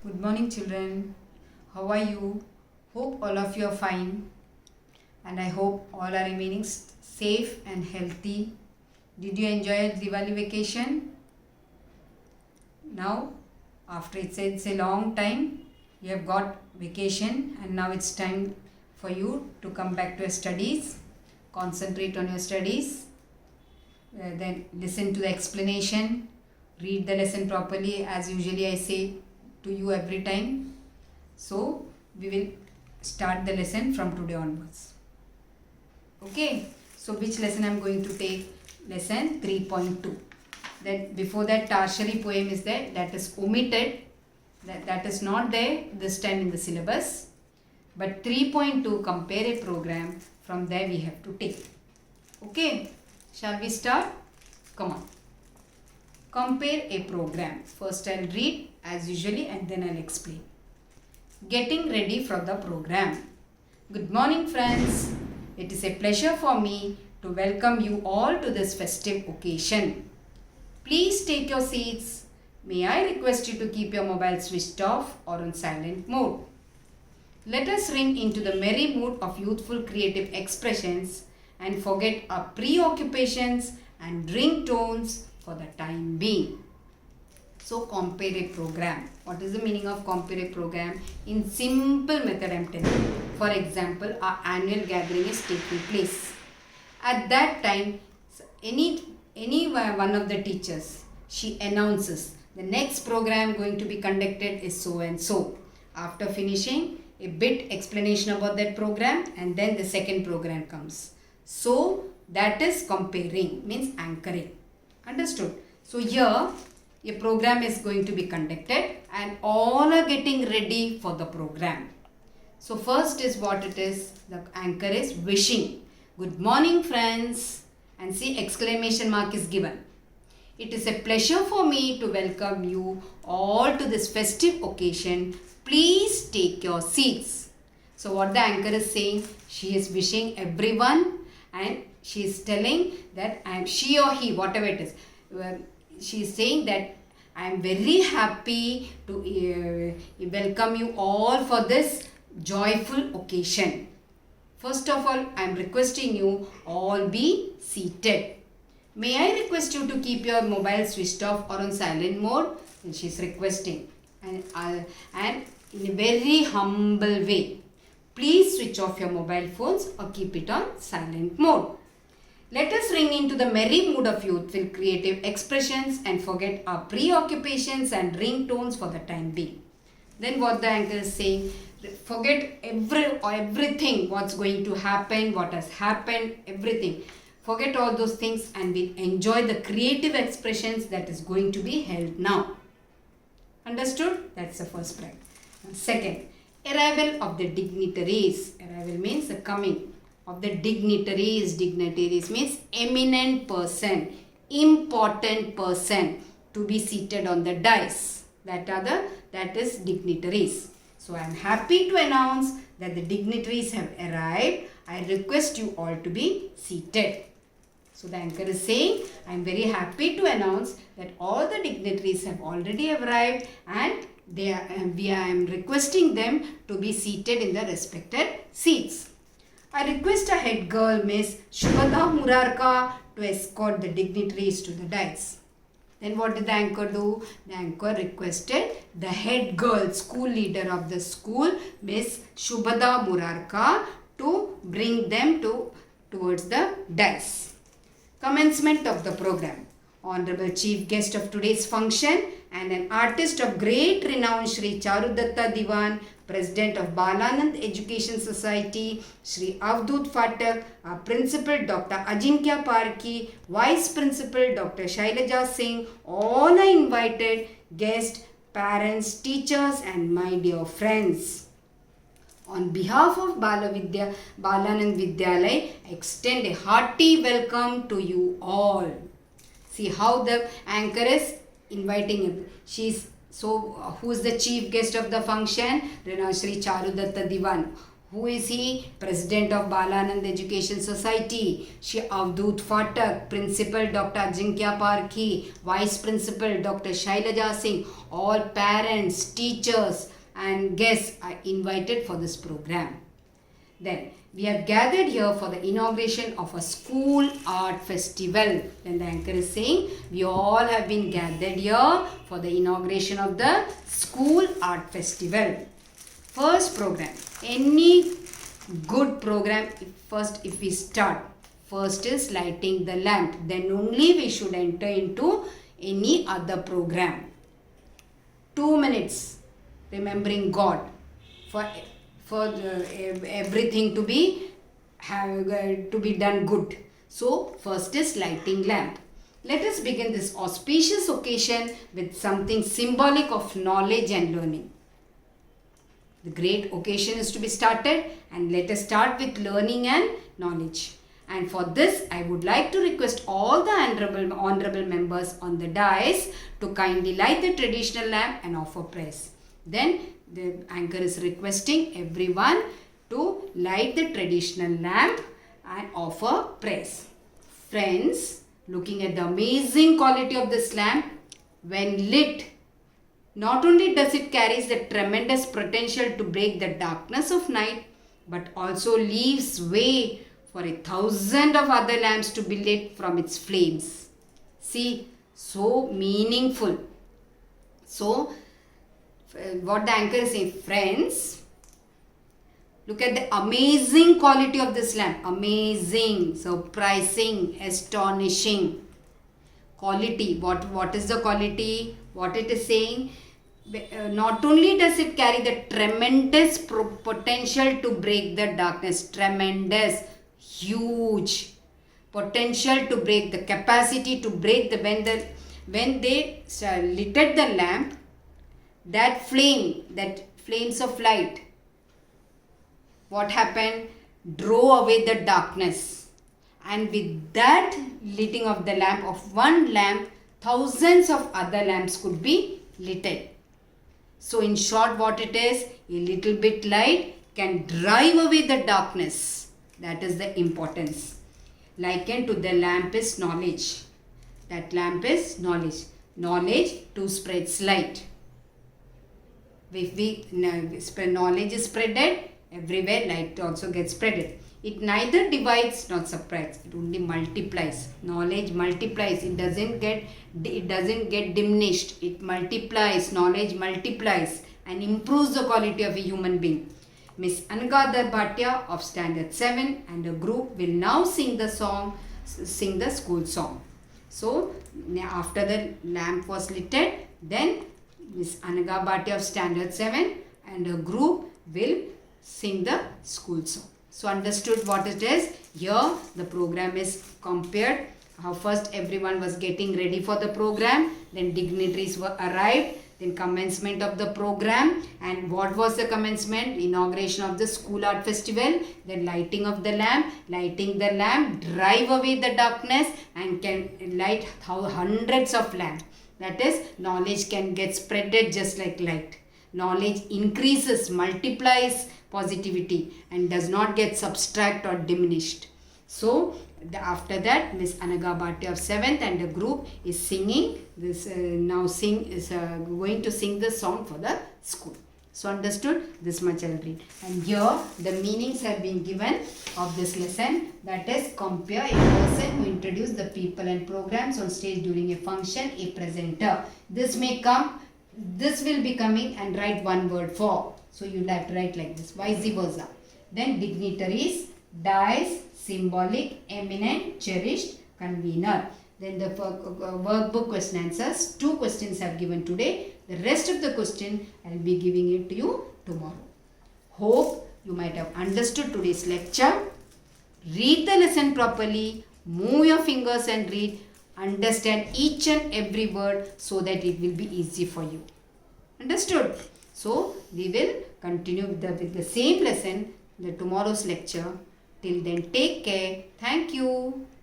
Good morning, children. How are you? Hope all of you are fine, and I hope all are remaining safe and healthy. Did you enjoy your Diwali vacation? Now, after it's a long time, you have got vacation, and now it's time for you to come back to your studies. Concentrate on your studies. Then listen to the explanation. Read the lesson properly, as usually I say to you every time. So we will start the lesson from today onwards. Okay, so which lesson I am going to take? Lesson 3.2. Then before that, tertiary poem is there, that is omitted, that is not there this time in the syllabus. But 3.2, compare a program, from there we have to take. Okay, shall we start? Come on. Compare a program. First I'll read as usually and then I'll explain. Getting ready for the program. Good morning, friends. It is a pleasure for me to welcome you all to this festive occasion. Please take your seats. May I request you to keep your mobile switched off or on silent mode. Let us ring into the merry mood of youthful creative expressions and forget our preoccupations and ringtones for the time being. So compare a program. What is the meaning of compare a program? In simple method I am telling you. For example, our annual gathering is taking place. At that time, any one of the teachers, she announces the next program going to be conducted is so and so. After finishing, a bit explanation about that program and then the second program comes. So that is comparing, means anchoring. Understood? So here a program is going to be conducted and all are getting ready for the program. So first is what it is, the anchor is wishing. Good morning, friends. And see, exclamation mark is given. It is a pleasure for me to welcome you all to this festive occasion. Please take your seats. So what the anchor is saying, she is wishing everyone and she is telling that she or he, whatever it is, she is saying that I am very happy to welcome you all for this joyful occasion. First of all, I am requesting you all be seated. May I request you to keep your mobile switched off or on silent mode? And she is requesting. And in a very humble way, please switch off your mobile phones or keep it on silent mode. Let us ring into the merry mood of youthful creative expressions and forget our preoccupations and ringtones for the time being. Then what the anchor is saying, forget everything, what's going to happen, what has happened, everything. Forget all those things and we'll enjoy the creative expressions that is going to be held now. Understood? That's the first part. Second, arrival of the dignitaries. Arrival means the coming of the dignitaries. Dignitaries means eminent person, important person to be seated on the dais. That is dignitaries. So I am happy to announce that the dignitaries have arrived. I request you all to be seated. So the anchor is saying, I am very happy to announce that all the dignitaries have already arrived and I am requesting them to be seated in the respected seats. I request a head girl, Miss Shubhada Murarka, to escort the dignitaries to the dais. Then what did the anchor do? The anchor requested the head girl, school leader of the school, Miss Shubhada Murarka, to bring them towards the dais. Commencement of the program. Honorable chief guest of today's function and an artist of great renown, Shri Charudatta Diwan, President of Balanand Education Society, Shri Avdut Phatak, our Principal Dr. Ajinkya Parki, Vice Principal Dr. Shailaja Singh, all are invited guests, parents, teachers and my dear friends. On behalf of Balanand Vidyalaya, I extend a hearty welcome to you all. See how the anchor is inviting him. Who is the chief guest of the function? Shri Charudatta Diwan. Who is he? President of Balanand Education Society. Shri Avdut Phatak, Principal Dr. Ajinkya Parkhi, Vice Principal Dr. Shailaja Singh. All parents, teachers and guests are invited for this program. Then we have gathered here for the inauguration of a school art festival. Then the anchor is saying we all have been gathered here for the inauguration of the school art festival. First program, any good program, if we start, first is lighting the lamp, then only we should enter into any other program. 2 minutes remembering God for everything to be done good. So first is lighting lamp. Let us begin this auspicious occasion with something symbolic of knowledge and learning. The great occasion is to be started, and let us start with learning and knowledge. And for this, I would like to request all the honorable members on the dais to kindly light the traditional lamp and offer prayers. Then the anchor is requesting everyone to light the traditional lamp and offer prayers. Friends, looking at the amazing quality of this lamp, when lit, not only does it carry the tremendous potential to break the darkness of night, but also leaves way for 1,000 of other lamps to be lit from its flames. See, so meaningful. So, what the anchor is saying, friends, look at the amazing quality of this lamp. Amazing, surprising, astonishing. Quality, what is the quality? What it is saying? Not only does it carry the tremendous potential to break the darkness, tremendous, huge potential to break, the capacity to break when they lit the lamp, that flames of light, what happened? Drove away the darkness. And with that lighting of the lamp, of one lamp, thousands of other lamps could be lit. So in short, what it is, a little bit light can drive away the darkness. That is the importance. Likened to the lamp is knowledge. That lamp is knowledge. Knowledge to spreads light. If knowledge is spreaded, everywhere light also gets spreaded. It neither divides nor subtracts. It only multiplies. Knowledge multiplies. It doesn't get diminished. It multiplies. Knowledge multiplies and improves the quality of a human being. Miss Anagadhar Bhatia of Standard 7 and a group will now sing the school song. So after the lamp was lit, then Miss Anagadhar Bhatia of Standard 7 and a group will sing the school song. So understood what it is? Here the program is compared. How first everyone was getting ready for the program, then dignitaries were arrived, then commencement of the program. And what was the commencement? Inauguration of the school art festival, then lighting of the lamp. Lighting the lamp drive away the darkness and can light hundreds of lamps. That is, knowledge can get spreaded just like light. Knowledge increases, multiplies positivity and does not get subtract or diminished. So after that, Miss Anagadhar Bhatia of 7th and a group is singing this. Going to sing the song for the school. So understood? This much I will read. And here the meanings have been given of this lesson. That is, compare a person who introduced the people and programs on stage during a function, a presenter. This will be coming and write one word for. So you will have to write like this, vice versa. Then dignitaries, dais, symbolic, eminent, cherished, convener. Then the workbook question answers. 2 questions have given today. The rest of the question I will be giving it to you tomorrow. Hope you might have understood today's lecture. Read the lesson properly. Move your fingers and read. Understand each and every word so that it will be easy for you. Understood? So we will continue with the same lesson in tomorrow's lecture. Till then, take care. Thank you.